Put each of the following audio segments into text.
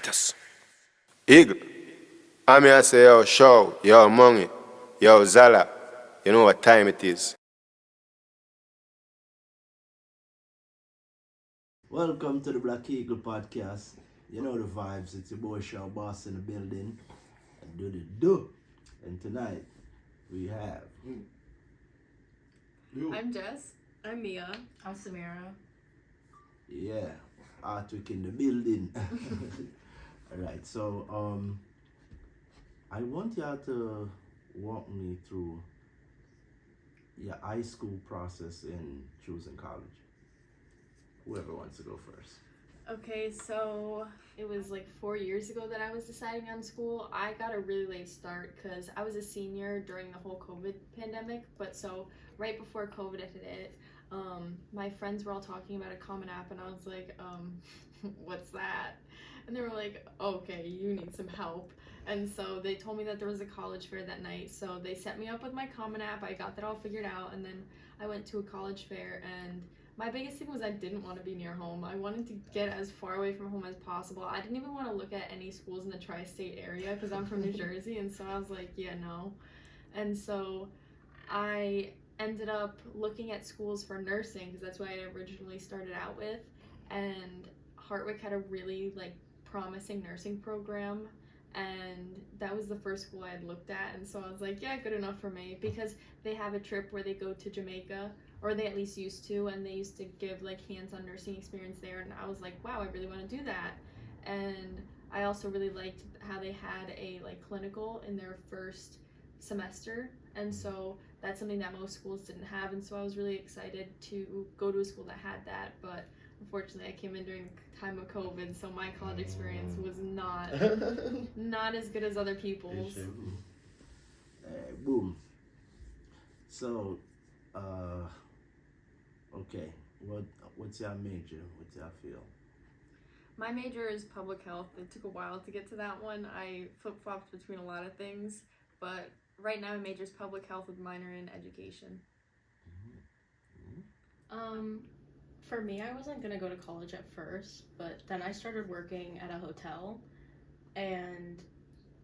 Status. Eagle. I'm here to say, yo, Show, yo, Money, yo, Zala. You know what time it is. Welcome to the Black Eagle podcast. You know the vibes. It's your boy Shaw Boss in the building. And do the do. And tonight we have I'm Jess. I'm Mia. I'm Samira. Artwick in the building. Alright, so I want y'all to walk me through your high school process in choosing college. Whoever wants to go first. Okay, so it was like 4 years ago that I was deciding on school. I got a really late start because I was a senior during the whole COVID pandemic. But so right before COVID hit, my friends were all talking about a Common App, and I was like, what's that? And they were like, okay, you need some help. And so they told me that there was a college fair that night. So they set me up with my Common App. I got that all figured out, and then I went to a college fair, and my biggest thing was I didn't want to be near home. I wanted to get as far away from home as possible. I didn't even want to look at any schools in the tri-state area because I'm from New Jersey, and so I was like, yeah, no. And so I ended up looking at schools for nursing because that's what I originally started out with, and Hartwick had a really promising nursing program, and that was the first school I had looked at, and so I was like, yeah, good enough for me, because they have a trip where they go to Jamaica, or they at least used to, and they used to give hands-on nursing experience there, and I was like, wow, I really want to do that. And I also really liked how they had a clinical in their first semester, and so that's something that most schools didn't have, and so I was really excited to go to a school that had that. But unfortunately I came in during the time of COVID, so my college experience was not as good as other people's. Boom. So, okay, what's your major? What's your field? My major is public health. It took a while to get to that one. I flip-flopped between a lot of things, but right now my major is public health with minor in education. For me, I wasn't gonna go to college at first, but then I started working at a hotel, and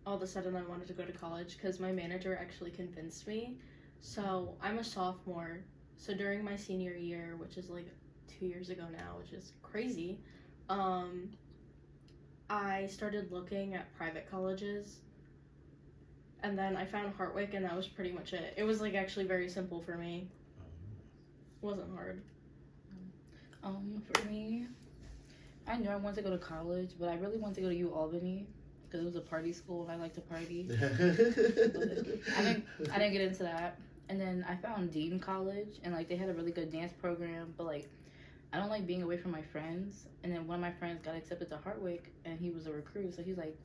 all of a sudden I wanted to go to college because my manager actually convinced me. So I'm a sophomore. So during my senior year, which is 2 years ago now, which is crazy, I started looking at private colleges, and then I found Hartwick, and that was pretty much it. It was actually very simple for me. It wasn't hard. For me, I knew I wanted to go to college, but I really wanted to go to UAlbany because it was a party school and I like to party. But I didn't get into that. And then I found Dean College, and they had a really good dance program, but I don't like being away from my friends. And then one of my friends got accepted to Hartwick, and he was a recruit, so he's like,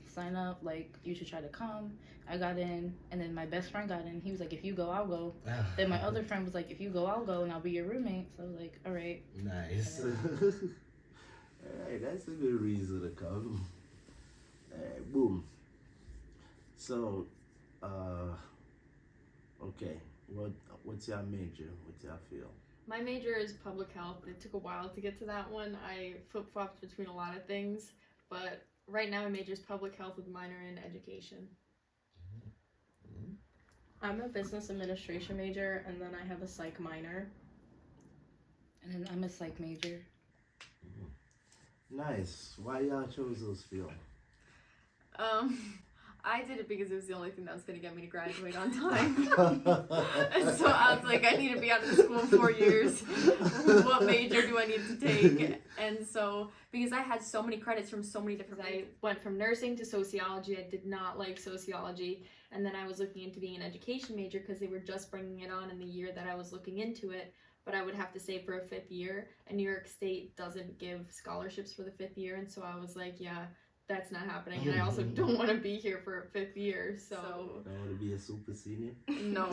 sign up, you should try to come. I got in, and then my best friend got in. He was like, if you go, I'll go. Then my other friend was like, if you go, I'll go, and I'll be your roommate. So I was like, all right. Nice. Alright, that's a good reason to come. Alright, boom. So, okay, what's your major? What's your field? My major is public health. It took a while to get to that one. I flip-flopped between a lot of things, but right now my major is public health with minor in education. I'm a business administration major, and then I have a psych minor. And then I'm a psych major. Nice. Why y'all chose those fields? I did it because it was the only thing that was going to get me to graduate on time. And so I was like, I need to be out of school 4 years. What major do I need to take? And so, because I had so many credits from so many different, I went from nursing to sociology. I did not like sociology. And then I was looking into being an education major because they were just bringing it on in the year that I was looking into it. But I would have to save for a 5th year, and New York State doesn't give scholarships for the 5th year. And so I was like, yeah, that's not happening, and I also don't want to be here for a 5th year, so... Don't want to be a super senior? No,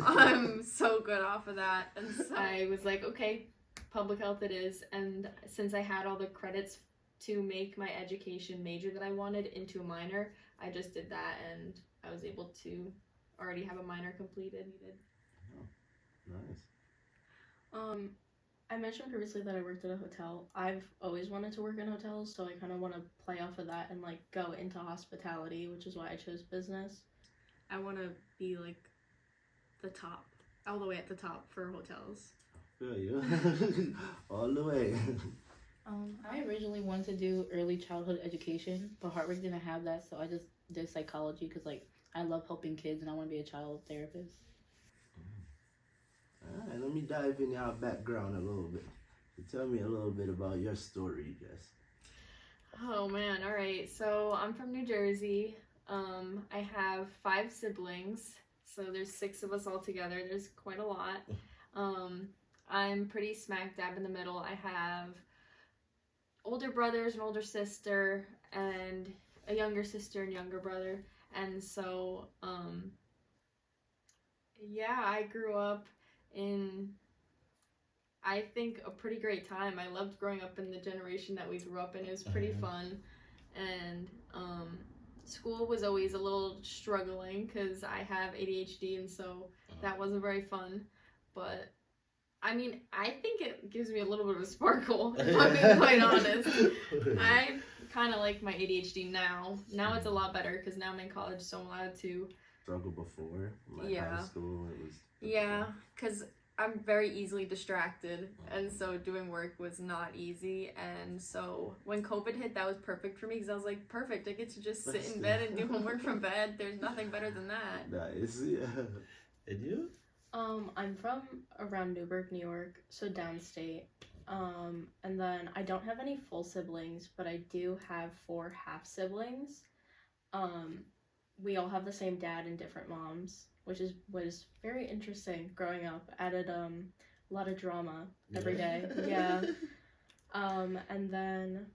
I'm so good off of that, and so I was like, okay, public health it is, and since I had all the credits to make my education major that I wanted into a minor, I just did that, and I was able to already have a minor completed. Oh, nice. I mentioned previously that I worked at a hotel. I've always wanted to work in hotels, so I kind of want to play off of that and like go into hospitality, which is why I chose business. I want to be like the top, all the way at the top for hotels. Feel you. All the way. I originally wanted to do early childhood education, but Hartwick didn't have that, so I just did psychology because like I love helping kids and I want to be a child therapist. Alright, let me dive in your background a little bit. Tell me a little bit about your story, Jess. Oh man, all right. So I'm from New Jersey. I have 5 siblings, so there's 6 of us all together. There's quite a lot. I'm pretty smack dab in the middle. I have older brothers, an older sister, and a younger sister and younger brother. And so, yeah, I grew up in, I think, a pretty great time. I loved growing up in the generation that we grew up in. It was pretty fun. And school was always a little struggling because I have ADHD, and so that wasn't very fun. But I mean, I think it gives me a little bit of a sparkle, if I'm being quite honest. I kind of like my ADHD now. Now it's a lot better because now I'm in college, so I'm allowed to. Struggle before, like Yeah. high school, it was. Yeah, because I'm very easily distracted, and so doing work was not easy. And so when COVID hit, that was perfect for me because I was like, perfect, I get to just sit in bed and do homework from bed. There's nothing better than that. Nice, yeah. And you? I'm from around Newburgh, New York, so downstate. And then I don't have any full siblings, but I do have 4 half siblings. We all have the same dad and different moms, which was very interesting growing up. Added a lot of drama every day. Yeah. And then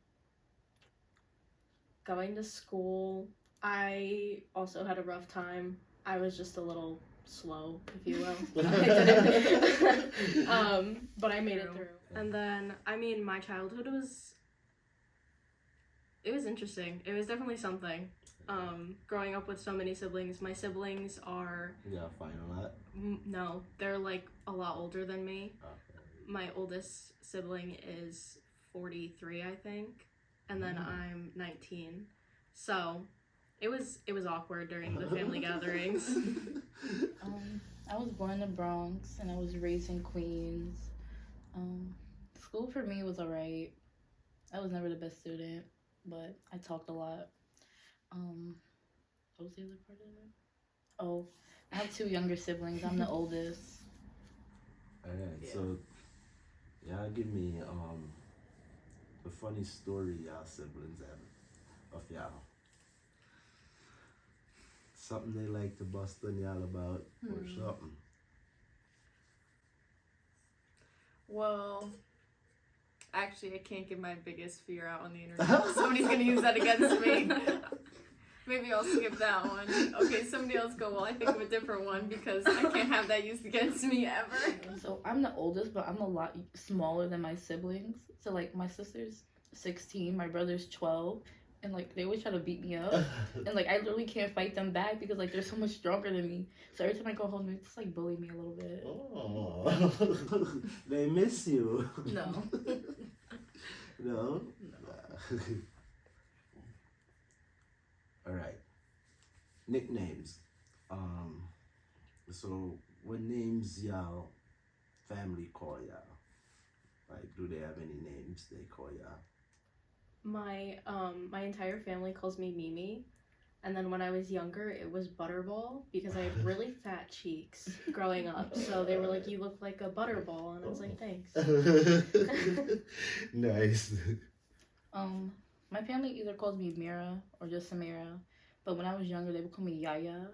going to school, I also had a rough time. I was just a little slow, if you will. But I made it through. And then, I mean, my childhood was interesting. It was definitely something. Growing up with so many siblings. My siblings are You gotta find a lot. no, they're like a lot older than me. Okay. My oldest sibling is 43, I think, and then I'm 19. So it was awkward during the family gatherings. I was born in the Bronx and I was raised in Queens. School for me was alright. I was never the best student, but I talked a lot. What was the other part of it? Oh, I have 2 younger siblings. I'm the oldest. Alright, so y'all give me the funny story y'all siblings have of y'all. Something they like to bust on y'all about or something. Well, actually, I can't get my biggest fear out on the internet. Somebody's gonna use that against me. Maybe I'll skip that one. Okay, somebody else go. Well, I think of a different one because I can't have that used against me ever. So I'm the oldest, but I'm a lot smaller than my siblings. So like my sister's 16, my brother's 12, and like they always try to beat me up, and like I literally can't fight them back because like they're so much stronger than me. So every time I go home, they just like bully me a little bit. Oh. They miss you. No. No? Alright. Nicknames. So what names y'all family call y'all? Like, do they have any names they call y'all? My entire family calls me Mimi, and then when I was younger, it was Butterball because I had really fat cheeks growing up. So they were like, "You look like a butterball," and I was like, "Thanks." Nice. My family either calls me Mira or just Samira, but when I was younger, they would call me Yaya,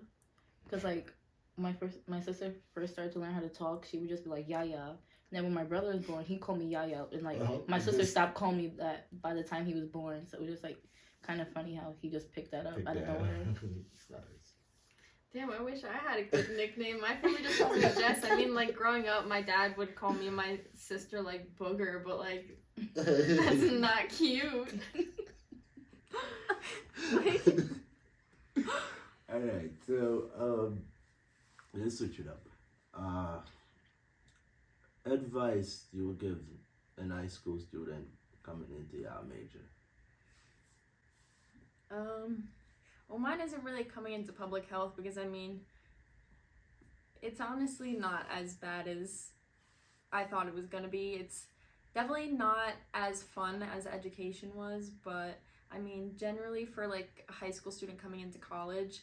because like my sister first started to learn how to talk, she would just be like Yaya. And then when my brother was born, he called me Yaya, and like my sister stopped calling me that by the time he was born. So it was just like kind of funny how he just picked that up out of nowhere. Damn, I wish I had a good nickname. My family just calls me Jess. I mean, like, growing up, my dad would call me and my sister, like, Booger, but, like, that's not cute. Alright, so let's switch it up. advice you would give an high school student coming into your major? Well, mine isn't really coming into public health because, I mean, it's honestly not as bad as I thought it was gonna be. It's definitely not as fun as education was, but I mean, generally for like a high school student coming into college,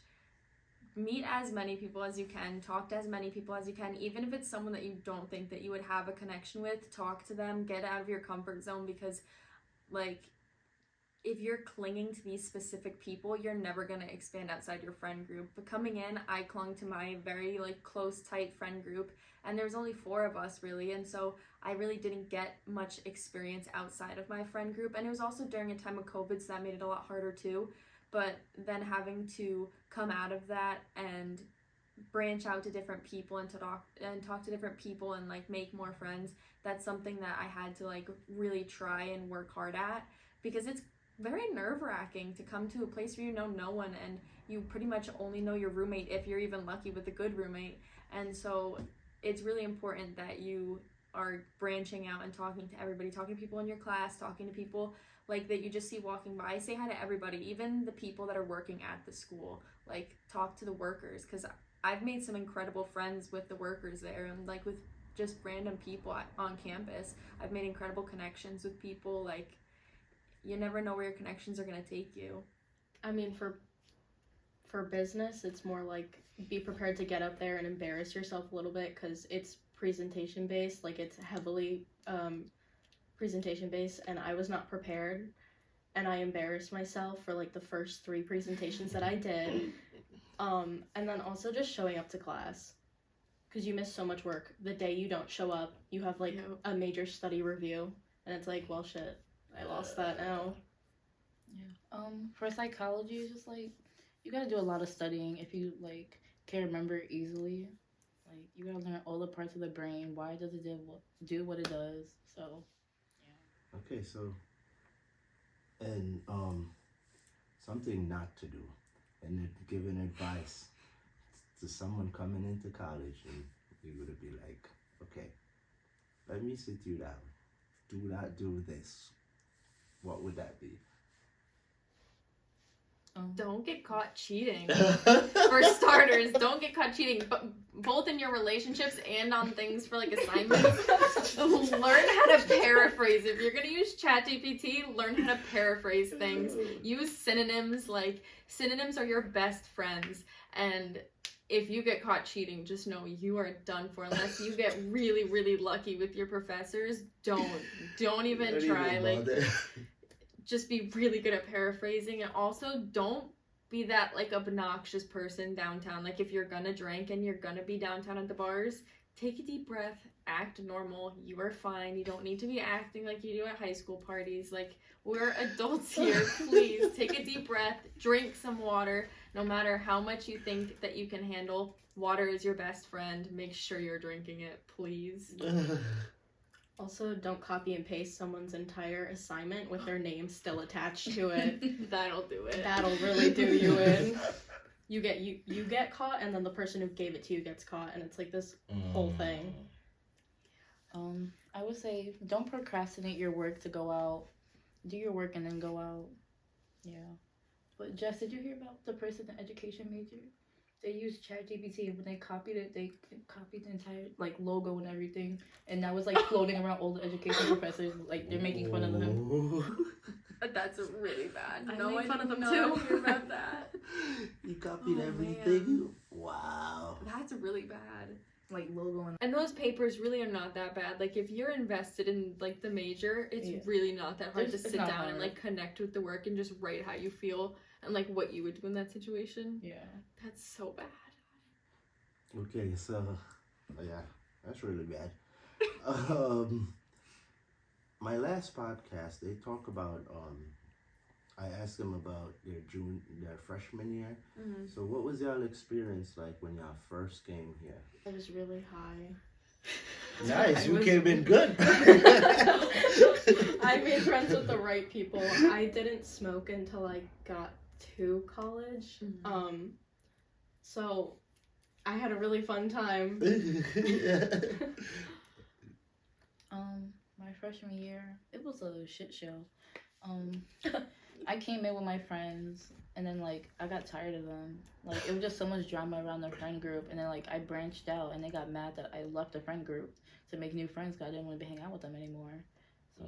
meet as many people as you can, talk to as many people as you can, even if it's someone that you don't think that you would have a connection with, talk to them, get out of your comfort zone, because like if you're clinging to these specific people, you're never going to expand outside your friend group. But coming in, I clung to my very like close, tight friend group, and there was only 4 of us really, and so I really didn't get much experience outside of my friend group. And it was also during a time of COVID, so that made it a lot harder too. But then having to come out of that and branch out to different people and talk to different people and like make more friends, that's something that I had to like really try and work hard at, because it's very nerve-wracking to come to a place where you know no one and you pretty much only know your roommate if you're even lucky with a good roommate. And so it's really important that you are branching out and talking to everybody, talking to people in your class, talking to people like that you just see walking by. Say hi to everybody, even the people that are working at the school. Like talk to the workers, because I've made some incredible friends with the workers there, and like with just random people on campus. I've made incredible connections with people. Like you never know where your connections are going to take you. I mean, for business, it's more like be prepared to get up there and embarrass yourself a little bit, because it's presentation based. Like it's heavily presentation based, and I was not prepared, and I embarrassed myself for like the first 3 presentations that I did. And then also just showing up to class, because you miss so much work. The day you don't show up, you have like a major study review, and it's like, well, shit, I lost that now. Yeah. For psychology, it's just like you gotta do a lot of studying if you like can remember it easily. Like you gotta learn all the parts of the brain. Why does it do what it does? So, yeah. Okay, so and something not to do, and then giving advice to someone coming into college, and you would be like, okay, let me sit you down. Do not do this. What would that be? Don't get caught cheating. For starters, don't get caught cheating, but both in your relationships and on things for like assignments. Learn how to paraphrase. If you're gonna use ChatGPT, learn how to paraphrase things. Use synonyms. Like synonyms are your best friends, and if you get caught cheating, just know you are done for. Unless you get really, really lucky with your professors, don't even try. Like just be really good at paraphrasing, and also don't be that like obnoxious person downtown. Like if you're gonna drink and you're gonna be downtown at the bars, take a deep breath, act normal. You are fine. You don't need to be acting like you do at high school parties. Like we're adults here. Please take a deep breath, drink some water. No matter how much you think that you can handle, water is your best friend. Make sure you're drinking it, please. Also, don't copy and paste someone's entire assignment with their name still attached to it. That'll do it. That'll really do you in. You get caught, and then the person who gave it to you gets caught, and it's like this whole thing. I would say don't procrastinate your work to go out. Do your work and then go out. Yeah. But Jess, did you hear about the person in education major? They used ChatGPT, and when they copied it, they copied the entire like logo and everything, and that was like floating around all the education professors. Like they're making fun of them. That's really bad. I No, made fun of them did too. not hear about that. You copied Oh, everything? man. Wow. That's really bad. Like logo and And those papers really are not that bad. Like if you're invested in like the major, it's Yeah. really not that hard to It's sit not down and hard. like connect with the work and just write how you feel and like what you would do in that situation. yeah. That's so bad. Okay, so yeah, that's really bad. My last podcast, they talk about I asked them about their freshman year. Mm-hmm. So what was y'all experience like when y'all first came here? It was really high. Nice, I you was- came in good. I made friends with the right people. I didn't smoke until I got to college. Mhm. So I had a really fun time. My freshman year, it was a shit show. I came in with my friends, and then like I got tired of them. Like it was just so much drama around the friend group, and then like I branched out, and they got mad that I left the friend group to make new friends because I didn't want to hang out with them anymore. So.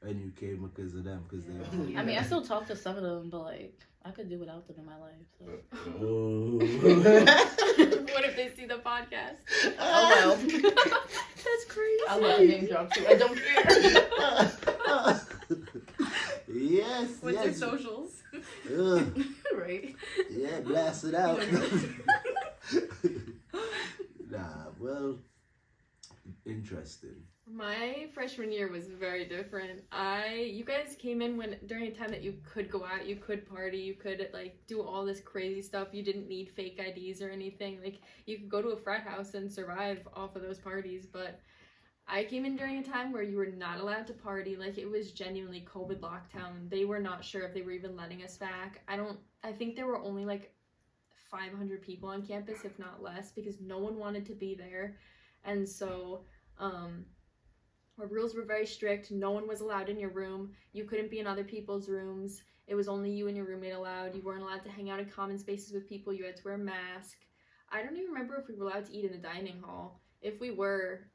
And you came because of them, because they. I mean, I still talk to some of them, but like I could do without them in my life. So. What if they see the podcast? Oh well. That's crazy. I love name drop too. I don't care. Yes. What's yes. your socials? Right. Yeah, blast it out. Nah, well, interesting. My freshman year was very different. You guys came in during a time that you could go out, you could party, you could like do all this crazy stuff. You didn't need fake IDs or anything. Like you could go to a frat house and survive off of those parties. But I came in during a time where you were not allowed to party. Like it was genuinely COVID lockdown. They were not sure if they were even letting us back. I think there were only like 500 people on campus, if not less, because no one wanted to be there. And so, our rules were very strict. No one was allowed in your room. You couldn't be in other people's rooms. It was only you and your roommate allowed. You weren't allowed to hang out in common spaces with people. You had to wear a mask. I don't even remember if we were allowed to eat in the dining hall. If we were,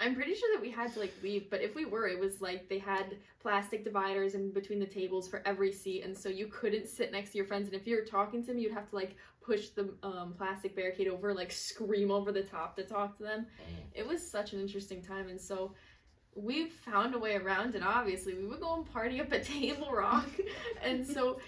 I'm pretty sure that we had to like leave, but if we were, it was like they had plastic dividers in between the tables for every seat, and so you couldn't sit next to your friends, and if you were talking to them, you'd have to like push the plastic barricade over, like scream over the top to talk to them. It was such an interesting time, and so we found a way around it. Obviously we would go and party up at Table Rock, and so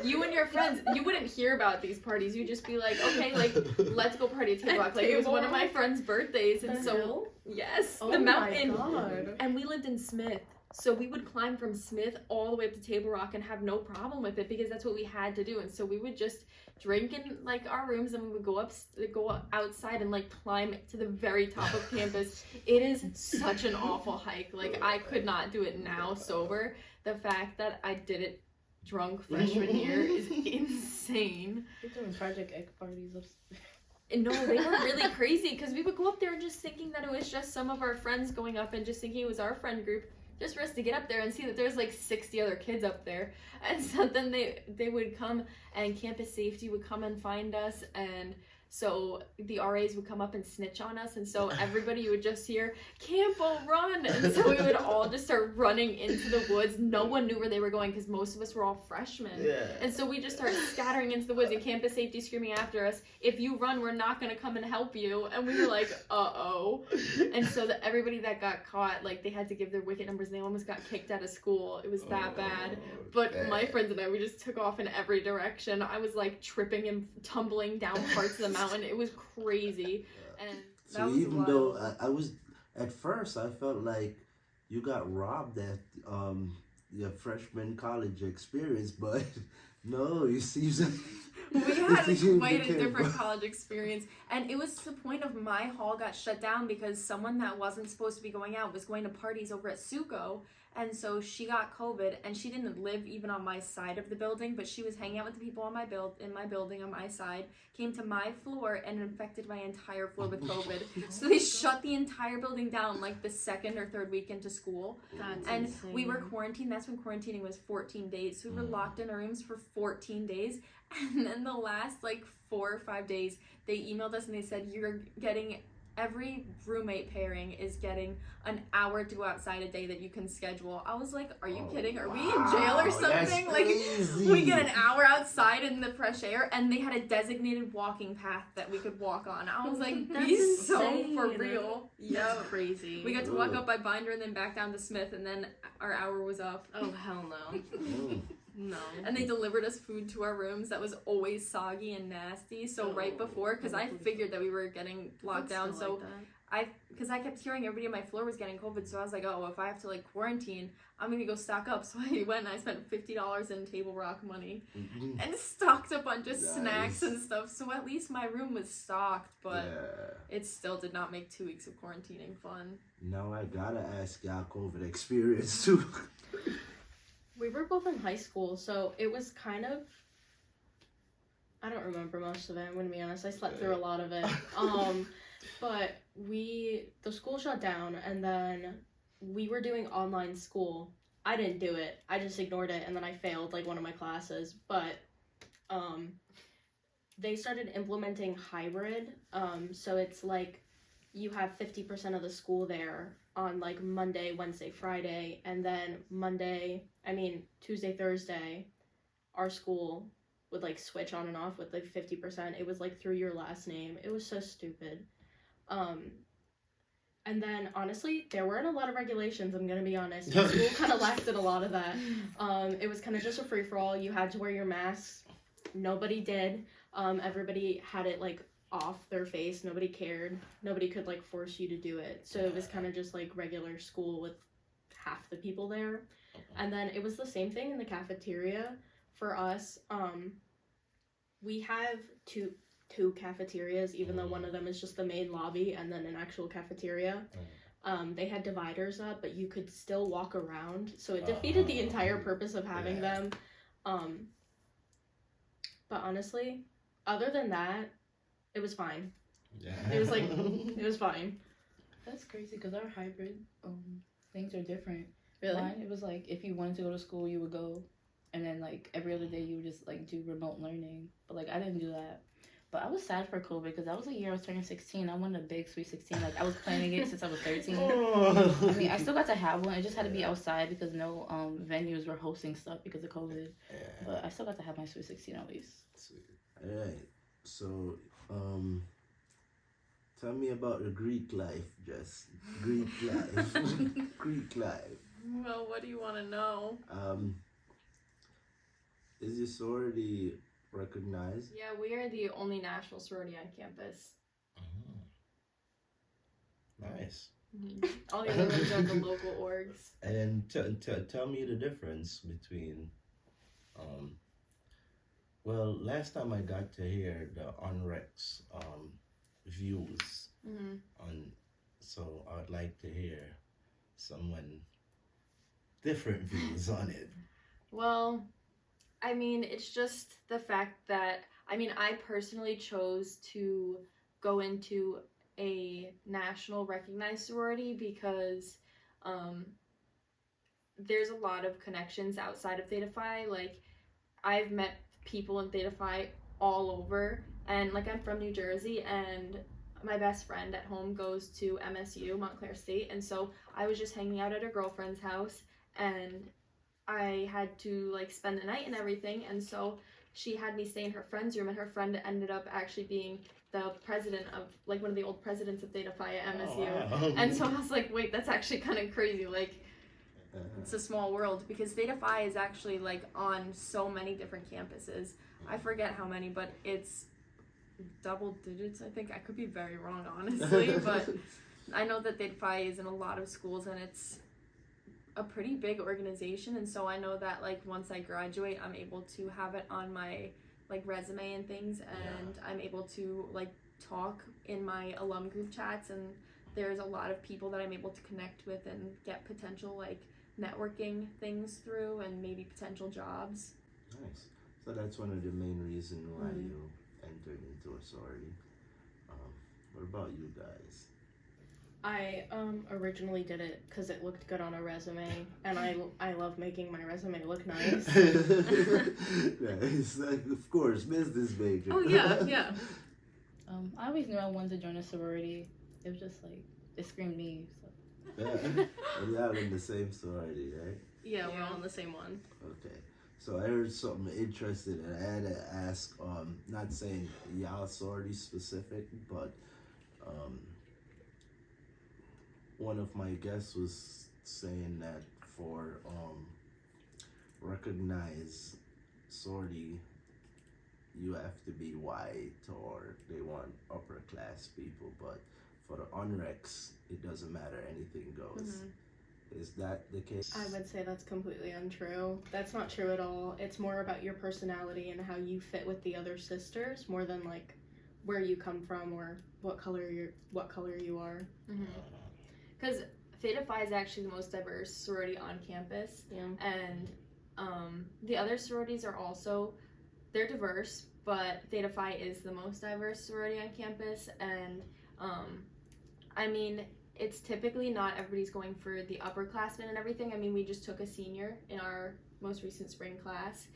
you and your friends, you wouldn't hear about these parties. You'd just be like, okay, like let's go party at Table Rock. Like it was one of my friend's birthdays, and so yes, Oh the mountain. my God. And we lived in Smith, so we would climb from Smith all the way up to Table Rock and have no problem with it because that's what we had to do. And so we would just drink in like our rooms, and we would go outside and like climb to the very top of campus. It is such an awful hike. Like I could not do it now sober. The fact that I did it drunk freshman year is insane. You're doing Project Egg parties upstairs. No, they were really crazy because we would go up there and just thinking that it was just some of our friends going up and just thinking it was our friend group, just for us to get up there and see that there's like 60 other kids up there. And so then they would come, and campus safety would come and find us, and so the RAs would come up and snitch on us, and so everybody would just hear, Campo, run! And so we would all just start running into the woods. No one knew where they were going because most of us were all freshmen. Yeah. And so we just started scattering into the woods, and campus safety screaming after us, if you run, we're not going to come and help you. And we were like, uh-oh. And so everybody that got caught, like they had to give their wicket numbers, and they almost got kicked out of school. It was that bad. But my friends and I, we just took off in every direction. I was like tripping and tumbling down parts of the mountain. It was crazy. And that So was even wild. though I was at first, I felt like you got robbed at your freshman college experience, but no, you see, We had You quite a became- different college experience, and it was to the point of my hall got shut down because someone that wasn't supposed to be going out was going to parties over at Suco, and so she got COVID, and she didn't live even on my side of the building, but she was hanging out with the people on my in my building on my side, came to my floor and infected my entire floor with COVID. So they shut the entire building down like the second or third week into school. That's And insane. we were quarantined. That's when quarantining was 14 days. So we were locked in our rooms for 14 days. And then the last like 4 or 5 days, they emailed us and they said, you're getting, every roommate pairing is getting an hour to go outside a day that you can schedule. I was like, are you kidding? Are we in jail or wow, something? that's Like crazy. we get an hour outside in the fresh air, and they had a designated walking path that we could walk on. I was like, That's be so insane. for real. Yeah. That's crazy. We got to walk up by Binder and then back down to Smith, and then our hour was up. Oh, hell no. Mm. No. And they delivered us food to our rooms that was always soggy and nasty. So right before, because I figured that we were getting locked down, so because I kept hearing everybody on my floor was getting COVID, so I was like, oh, if I have to like quarantine, I'm gonna go stock up. So I went and I spent $50 in Table Rock money and stocked up on just Nice. snacks and stuff. So at least my room was stocked, but Yeah. it still did not make 2 weeks of quarantining fun. Now I gotta ask y'all COVID experience too. We were both in high school, so it was kind of, I don't remember most of it, I'm gonna be honest. I slept through a lot of it. But the school shut down, and then we were doing online school. I didn't do it. I just ignored it, and then I failed like one of my classes. But they started implementing hybrid. So it's like you have 50% of the school there on like Monday, Wednesday, Friday, and then Tuesday, Thursday, our school would like switch on and off with like 50%. It was like through your last name. It was so stupid. And then honestly, there weren't a lot of regulations, I'm gonna be honest. School kind of lacked in a lot of that. It was kind of just a free for all. You had to wear your masks. Nobody did. Everybody had it like off their face. Nobody cared. Nobody could like force you to do it. So it was kind of just like regular school with half the people there. And then it was the same thing in the cafeteria for us. We have two cafeterias, even though one of them is just the main lobby and then an actual cafeteria. They had dividers up, but you could still walk around, so it defeated the entire purpose of having them. But honestly, other than that, it was fine. Yeah. It was like it was fine. That's crazy because our hybrid things are different. Really? Mine, it was like if you wanted to go to school, you would go, and then like every other day you would just like do remote learning. But like I didn't do that. But I was sad for COVID because that was the year I was turning 16. I wanted a big Sweet 16. Like I was planning it since I was 13. I mean, I still got to have one. It just had to be outside because no venues were hosting stuff because of COVID. Yeah. But I still got to have my Sweet 16 at least. All right. So, tell me about the Greek life, Jess. Greek life. Greek life. Well, what do you want to know? Is your sorority recognized? Yeah, we are the only national sorority on campus. Nice. All the other ones are the local orgs. And tell me the difference between, well, last time I got to hear the ONREX views on, so I'd like to hear someone different views on it. Well, I mean, it's just the fact that, I personally chose to go into a national recognized sorority because there's a lot of connections outside of Theta Phi. Like, I've met people in Theta Phi all over, and like I'm from New Jersey, and my best friend at home goes to MSU, Montclair State, and so I was just hanging out at her girlfriend's house, and I had to like spend the night and everything, and so she had me stay in her friend's room, and her friend ended up actually being the president of, like, one of the old presidents of Theta Phi at MSU. Oh, wow. And so I was like, wait, that's actually kind of crazy. Like, it's a small world because Theta Phi is actually like on so many different campuses. I forget how many, but it's double digits, I think. I could be very wrong, honestly, but I know that Theta Phi is in a lot of schools, and it's a pretty big organization, and so I know that like once I graduate, I'm able to have it on my like resume and things, and I'm able to like talk in my alum group chats, and there's a lot of people that I'm able to connect with and get potential like networking things through and maybe potential jobs. Nice. So that's one of the main reasons why you entered into a sorority. What about you guys? I originally did it because it looked good on a resume, and I love making my resume look nice. Nice. Of course, business major. Oh yeah. I always knew I wanted to join a sorority. It was just like it screamed me. So. Yeah. And y'all in the same sorority, right? Yeah, we're all in the same one. Okay. So I heard something interesting, and I had to ask. Not saying y'all sorority specific, but one of my guests was saying that for recognized sorority, you have to be white, or they want upper class people, but for the ONREX, it doesn't matter, anything goes. Is that the case? I would say that's completely untrue. That's not true at all. It's more about your personality and how you fit with the other sisters, more than like where you come from or what color you are. Because Theta Phi is actually the most diverse sorority on campus, and the other sororities are also, they're diverse, but Theta Phi is the most diverse sorority on campus, and I mean, it's typically not everybody's going for the upperclassmen and everything. I mean, we just took a senior in our most recent spring class,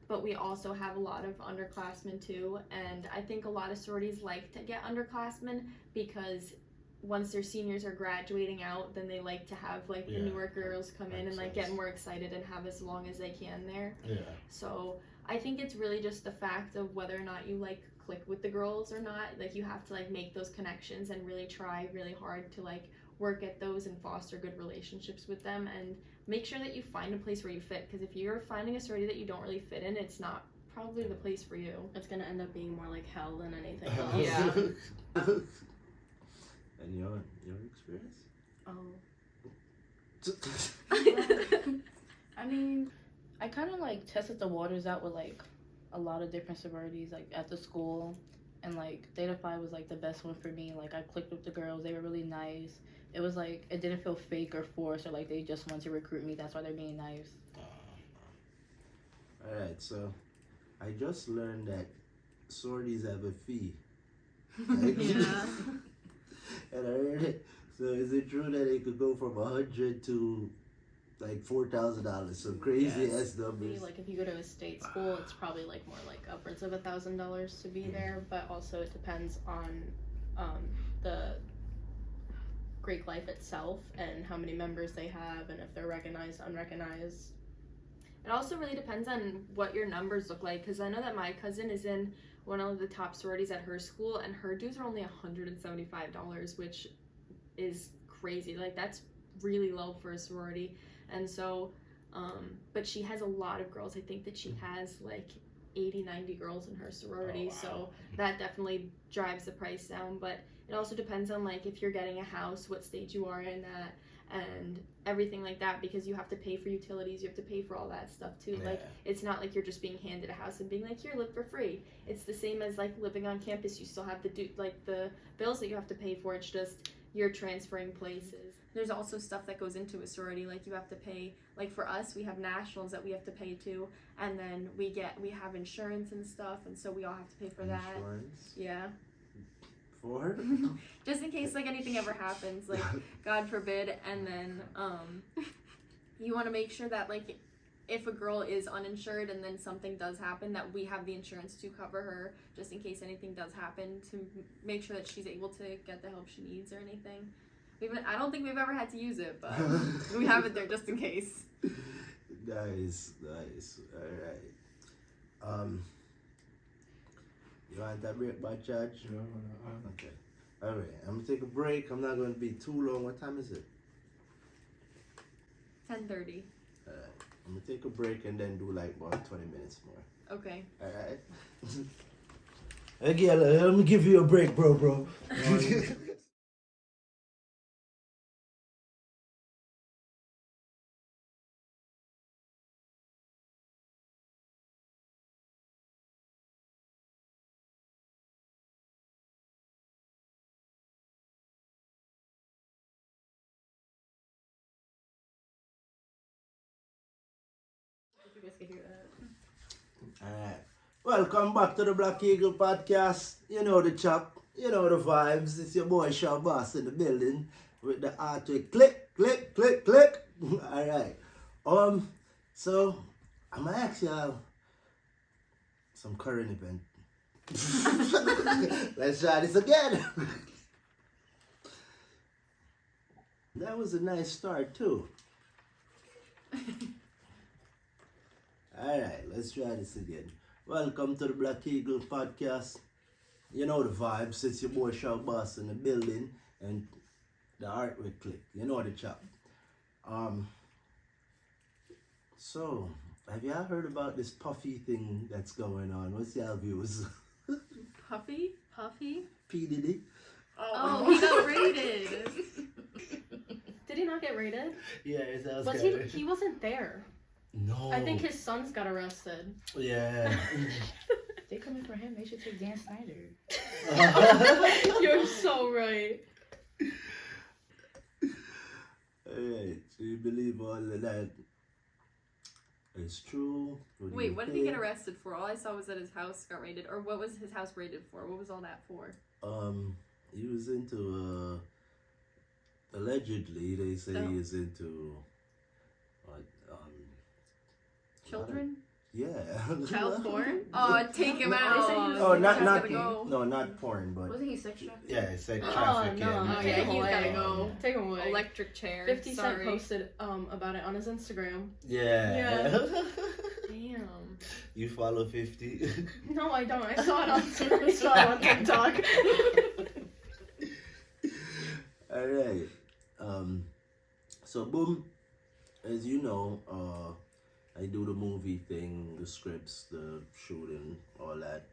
but we also have a lot of underclassmen too. And I think a lot of sororities like to get underclassmen because once their seniors are graduating out, then they like to have like the newer girls come in and like get more excited and have as long as they can there. Yeah. So I think it's really just the fact of whether or not you like click with the girls or not. Like you have to like make those connections and really try really hard to like work at those and foster good relationships with them and make sure that you find a place where you fit, because if you're finding a sorority that you don't really fit in, it's not probably the place for you. It's gonna end up being more like hell than anything else. Yeah. And your experience? I mean, I kind of like tested the waters out with like a lot of different sororities like at the school, and like Theta Phi was like the best one for me. Like I clicked with the girls, they were really nice. It was like it didn't feel fake or forced or like they just want to recruit me. That's why they're being nice. Alright, so I just learned that sororities have a fee. Like, Yeah. and I heard it. So is it true that it could go from 100 to like $4,000? So crazy Yes. ass numbers. Like if you go to a state school, it's probably like more like upwards of $1,000 to be there, but also it depends on the Greek life itself and how many members they have and if they're recognized, unrecognized. It also really depends on what your numbers look like, because I know that my cousin is in one of the top sororities at her school, and her dues are only $175, which is crazy. Like that's really low for a sorority. And so, but she has a lot of girls. I think that she has like 80-90 girls in her sorority. Oh, wow. So that definitely drives the price down. But it also depends on like if you're getting a house, what stage you are in that, and everything like that, because you have to pay for utilities, you have to pay for all that stuff too. Yeah. Like it's not like you're just being handed a house and being like, here, live for free. It's the same as like living on campus. You still have to do like the bills that you have to pay for. It's just you're transferring places. There's also stuff that goes into a sorority, like you have to pay, like for us we have nationals that we have to pay to, and then we have insurance and stuff, and so we all have to pay for that. Insurance? Yeah. For? Just in case like anything ever happens, like God forbid, and then you want to make sure that like if a girl is uninsured and then something does happen, that we have the insurance to cover her just in case anything does happen, to make sure that she's able to get the help she needs or anything. I don't think we've ever had to use it, but we have it there just in case. Nice. Alright. You want that break by charge? No. Okay. Alright, I'm gonna take a break. I'm not gonna be too long. What time is it? 10:30. Alright. I'm gonna take a break and then do like about 20 minutes more. Okay. Alright. Again, let me give you a break, bro. You guys can hear that. Alright. Welcome back to the Black Eagle Podcast. You know the chop, you know the vibes. It's your boy Shaw Boss in the building with the artwork. Click. Alright. So I'm gonna ask y'all some current event. Let's try this again. That was a nice start too. Alright, let's try this again. Welcome to the Black Eagle Podcast. You know the vibes. It's your boy Shaw Boss in the building and the artwork click. You know the chop. So, have y'all heard about this puffy thing that's going on? What's y'all views? Puffy? P. Diddy? Oh, he got raided. Did he not get raided? Yeah, it sounds Was he wasn't there. No. I think his sons got arrested. Yeah. They coming for him. They should take Dan Snyder. You're so right. Alright, so you believe all of that is true? Wait, what did he get arrested for? All I saw was that his house got raided. Or what was his house raided for? What was all that for? he was into allegedly they say he is into what Children? yeah. Child porn? Oh, take him They out. say he was Oh, not Gotta go. no, not porn, but Wasn't he sex trafficking? yeah, sex Oh, trafficking. no. Oh, Take yeah, him he's away. gotta go. Take him away. Electric chair. 50 Cent Sorry. posted about it on his Instagram. Yeah. Damn. You follow 50? No, I don't. I saw it on TikTok. All right. So boom, as you know, I do the movie thing, the scripts, the shooting, all that.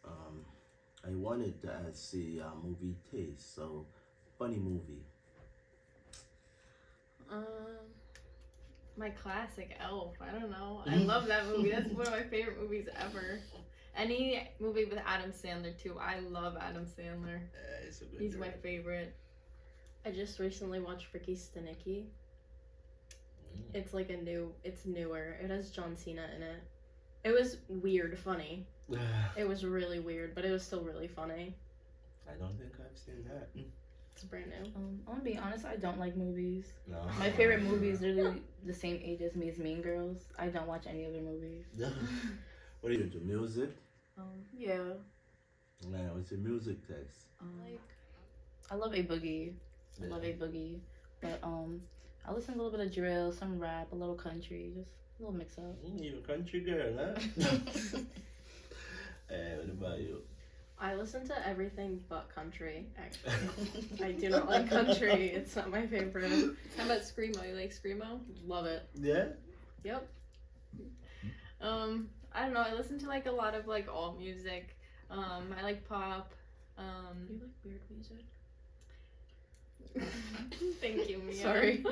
I wanted to see movie taste. So, funny movie. My classic Elf. I don't know. I love that movie. That's one of my favorite movies ever. Any movie with Adam Sandler too. I love Adam Sandler. It's a good He's my favorite. I just recently watched Ricky Stenicki. It's like it's newer. It has John Cena in it. It was weird funny. It was really weird, but it was still really funny. I don't think I've seen that. It's brand new. I'm gonna be honest, I don't like movies. No. My favorite movie is literally the same age as me is Mean Girls. I don't watch any other movies. What are you into? Music? Yeah. Man, what's your music taste? Like, I love A Boogie. I love A Boogie. But I listen to a little bit of drill, some rap, a little country, just a little mix up. You a country girl, huh? What about you? I listen to everything but country, actually. I do not like country. It's not my favorite. How about Screamo? You like Screamo? Love it. Yeah? Yep. I don't know. I listen to like a lot of like alt music. I like pop. You like weird music? Thank you, Mia. Sorry.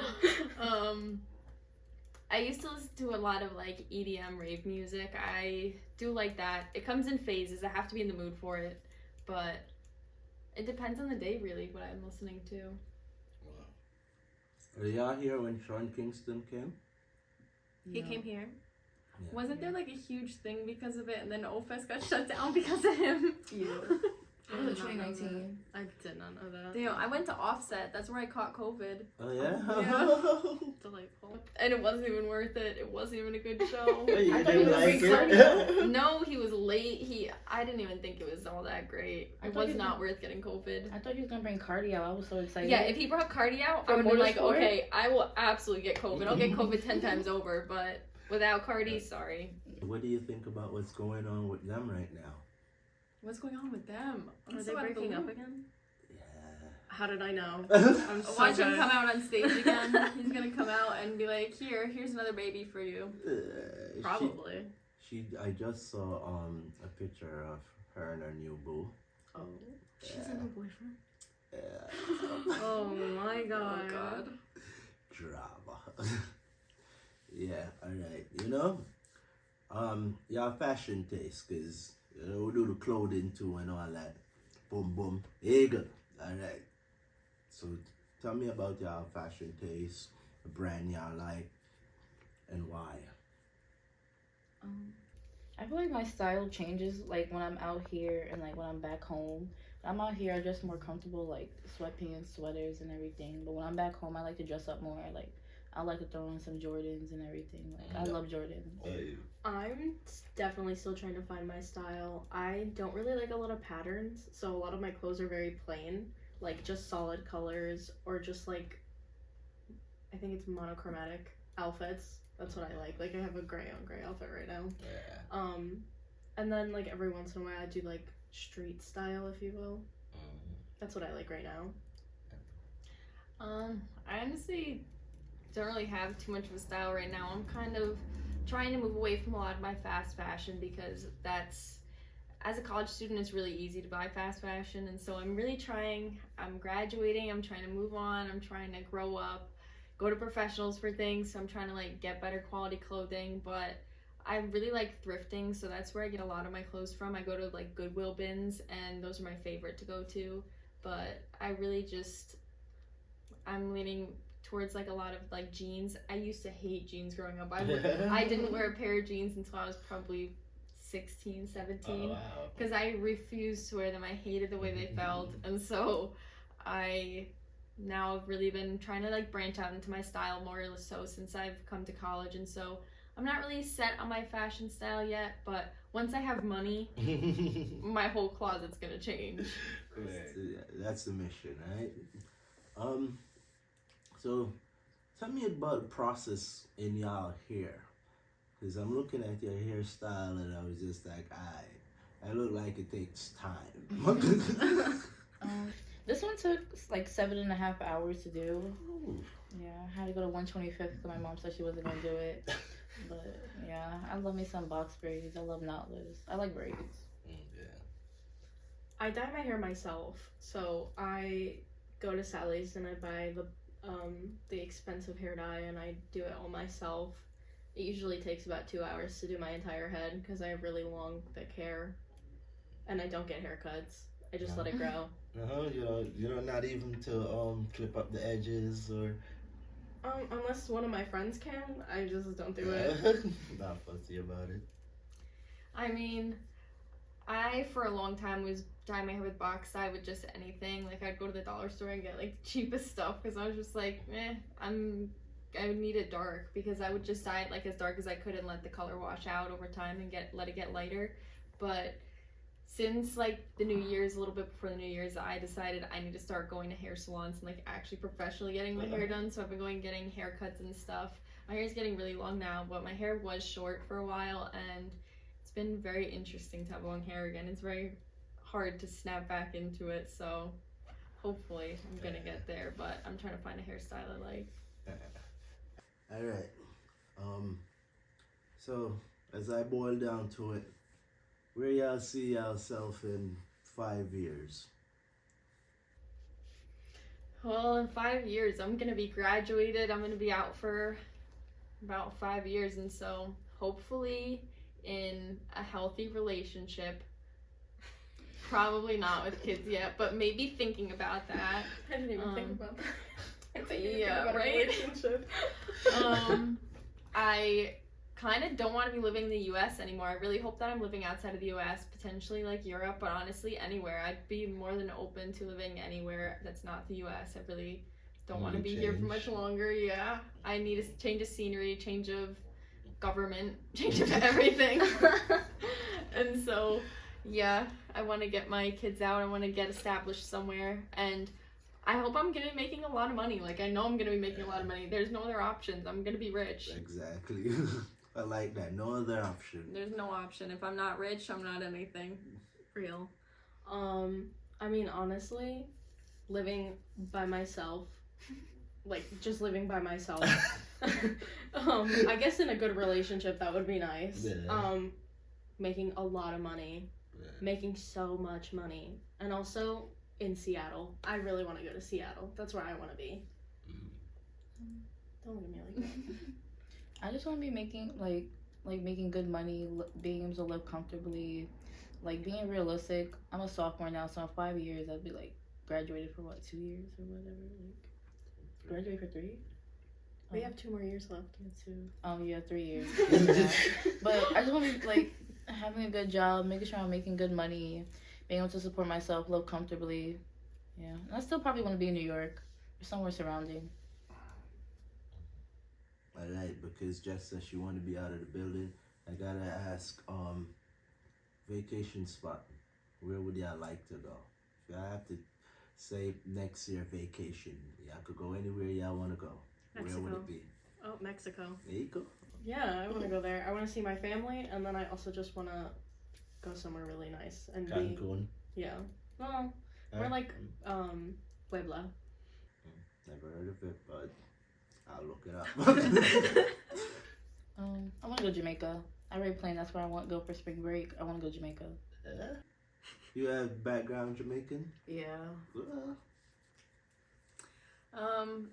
I used to listen to a lot of like EDM rave music. I do like that. It comes in phases. I have to be in the mood for it, but it depends on the day, really, what I'm listening to. Were y'all here when Sean Kingston came? He came here. Yeah. Wasn't there like a huge thing because of it, and then OFES got shut down because of him? Yeah. It was 2019. I did not know that. Damn, I went to Offset. That's where I caught COVID. Oh, yeah? Delightful. And it wasn't even worth it. It wasn't even a good show. You I thought you didn't were like recording. it? No, he was late. I didn't even think it was all that great. I It thought was you not were- worth getting COVID. I thought he was gonna bring Cardi out. I was so excited. Yeah, if he brought Cardi out, For I would be like, Motorsport? okay, I will absolutely get COVID. I'll get COVID 10 times over, but without Cardi, sorry. What do you think about what's going on with them right now? What's going on with them? I'm Are so they out of the breaking up loop. again? Yeah. How did I know? I'm so Watch him good. come out on stage again. He's gonna come out and be like, here's another baby for you. Probably. I just saw a picture of her and her new boo. Oh. She's Yeah. a new boyfriend. Yeah. Oh my god. Oh god. Drama. Yeah, alright. You know? Your fashion taste, cause you know we do the clothing too and all that. Boom boom. Eagle. Alright. So tell me about your fashion taste, the brand you like, and why. I feel like my style changes like when I'm out here and like when I'm back home. When I'm out here, I dress more comfortable, like sweatpants, sweaters, and everything. But when I'm back home, I like to dress up more. Like I like to throw in some Jordans and everything. Like I love Jordans. I'm definitely still trying to find my style. I don't really like a lot of patterns, so a lot of my clothes are very plain, like just solid colors or just like I think it's monochromatic outfits. That's what I like. Like I have a gray on gray outfit right now. Yeah. And then like every once in a while I do like street style, if you will. That's what I like right now. I honestly don't really have too much of a style right now. I'm kind of trying to move away from a lot of my fast fashion because that's, as a college student, it's really easy to buy fast fashion. And so I'm really trying, I'm graduating, I'm trying to move on, I'm trying to grow up, go to professionals for things. So I'm trying to like get better quality clothing, but I really like thrifting. So that's where I get a lot of my clothes from. I go to like Goodwill bins and those are my favorite to go to. But I really just, I'm leaning towards like a lot of like jeans. I used to hate jeans growing up. I didn't wear a pair of jeans until I was probably 16, 17. Oh, wow. Because I refused to wear them. I hated the way they felt. And so I now have really been trying to like branch out into my style more so since I've come to college. And so I'm not really set on my fashion style yet, but once I have money, my whole closet's gonna change. That's the mission, right? So tell me about the process in y'all hair. Because I'm looking at your hairstyle and I was just like, I look like it takes time. This one took like 7.5 hours to do. Ooh. Yeah, I had to go to 125th because my mom said she wasn't gonna do it. But yeah, I love me some box braids. I love knotless. I like braids. Yeah. I dye my hair myself, so I go to Sally's and I buy the expensive hair dye and I do it all myself. It usually takes about 2 hours to do my entire head because I have really long, thick hair, and I don't get haircuts. I just let it grow. You know, not even to clip up the edges or. Unless one of my friends can, I just don't do it. Not fussy about it. I mean, I for a long time was dyeing my hair with box dye with just anything. Like I'd go to the dollar store and get like the cheapest stuff because I was just like, I would need it dark because I would just dye it like as dark as I could and let the color wash out over time and let it get lighter. But since like the New Year's, a little bit before the New Year's, I decided I need to start going to hair salons and like actually professionally getting my hair done. So I've been going getting haircuts and stuff. My hair is getting really long now, but my hair was short for a while and it's been very interesting to have long hair again. It's very hard to snap back into it, so hopefully I'm gonna get there, but I'm trying to find a hairstyle I like. All right. So as I boil down to it, where y'all see yourself in 5 years? Well, in 5 years, I'm gonna be graduated. I'm gonna be out for about 5 years, and so hopefully in a healthy relationship. Probably not with kids yet, but maybe thinking about that. I didn't even think about that. I didn't even Yeah, think about right? a relationship. I kind of don't want to be living in the U.S. anymore. I really hope that I'm living outside of the U.S., potentially like Europe, but honestly anywhere. I'd be more than open to living anywhere that's not the U.S. I really don't want to be here for much longer. Yeah, I need a change of scenery, change of government, change of everything. And so, yeah, I want to get my kids out. I want to get established somewhere, and I hope I'm gonna be making a lot of money. Like, I know I'm gonna be making a lot of money. There's no other options. I'm gonna be rich. Exactly. I like that. No other option. There's no option. If I'm not rich, I'm not anything. Real. I mean, honestly, living by myself, like just living by myself. I guess in a good relationship that would be nice. Yeah. Making a lot of money, making so much money, and also in Seattle. I really want to go to Seattle. That's where I want to be. Don't look at me like that. I just want to be making like making good money, being able to live comfortably, like being realistic. I'm a sophomore now, so in 5 years I'd be like graduated for what, 2 years or whatever. Like graduate for 3. We have 2 more years left. Yeah, 3 years. But I just want to be like having a good job, making sure I'm making good money, being able to support myself, live comfortably. Yeah, and I still probably want to be in New York or somewhere surrounding. Alright, because Jess says she wanted to be out of the building. I gotta ask, vacation spot. Where would y'all like to go? If y'all have to say next year vacation, y'all could go anywhere y'all want to go. Mexico. Where would it be? Oh, Mexico. There you go. Yeah, I want to go there. I want to see my family, and then I also just want to go somewhere really nice and be. Cancun. Yeah. Well, we're like Puebla. Never heard of it, but I'll look it up. I want to go Jamaica. I already planned. That's where I want to go for spring break. I want to go Jamaica. You have background Jamaican? Yeah.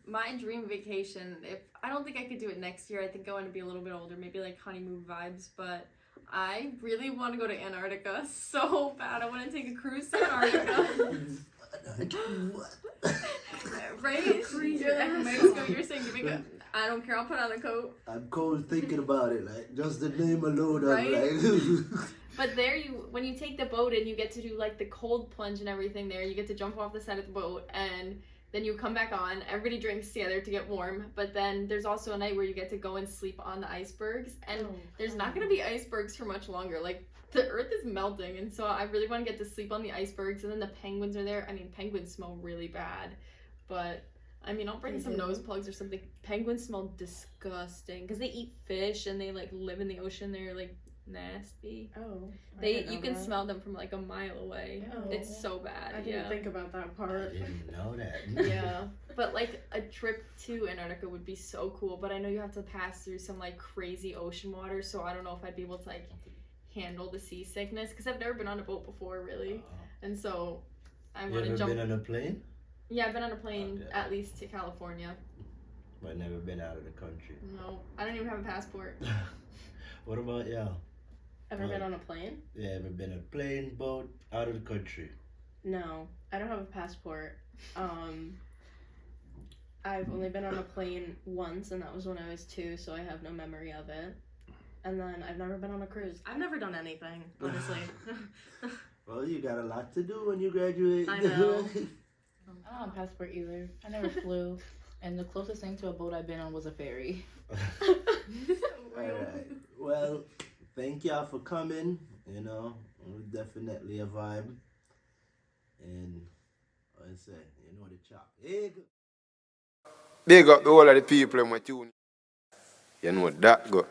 My dream vacation, if I don't think I could do it next year. I think I want to be a little bit older, maybe like honeymoon vibes, but I really want to go to Antarctica so bad. I want to take a cruise to Antarctica. What? Right? You're like Mexico, you're saying Jamaica. I don't care. I'll put on the coat. I'm cold thinking about it. Like just the name alone, Right? I'm like. But there, when you take the boat and you get to do like the cold plunge and everything. There, you get to jump off the side of the boat and then you come back on. Everybody drinks together to get warm. But then there's also a night where you get to go and sleep on the icebergs. And there's not gonna be icebergs for much longer. Like the earth is melting, and so I really want to get to sleep on the icebergs. And then the penguins are there. I mean, penguins smell really bad, but I mean, I'll bring some nose plugs or something. Penguins smell disgusting because they eat fish and they like live in the ocean. They're like nasty. Oh. You can smell them from like a mile away. Oh. It's so bad. I didn't think about that I part. didn't know that. Yeah. But like a trip to Antarctica would be so cool, but I know you have to pass through some like crazy ocean water, so I don't know if I'd be able to like handle the seasickness because I've never been on a boat before really. And so I You want to ever jump. been on a plane? Yeah, I've been on a plane Okay. at least to California. But never been out of the country. No, I don't even have a passport. What about y'all? Ever been on a plane? Yeah, ever been on a plane, boat, out of the country? No, I don't have a passport. I've only been on a plane once, and that was when I was 2, so I have no memory of it. And then I've never been on a cruise. I've never done anything, honestly. Well, you got a lot to do when you graduate. I know. I don't have a passport either. I never flew. And the closest thing to a boat I've been on was a ferry. Alright. Well, thank y'all for coming. You know, it was definitely a vibe. And I say, you know the chop. Hey, Big up the whole of the people in my tune. You know that go.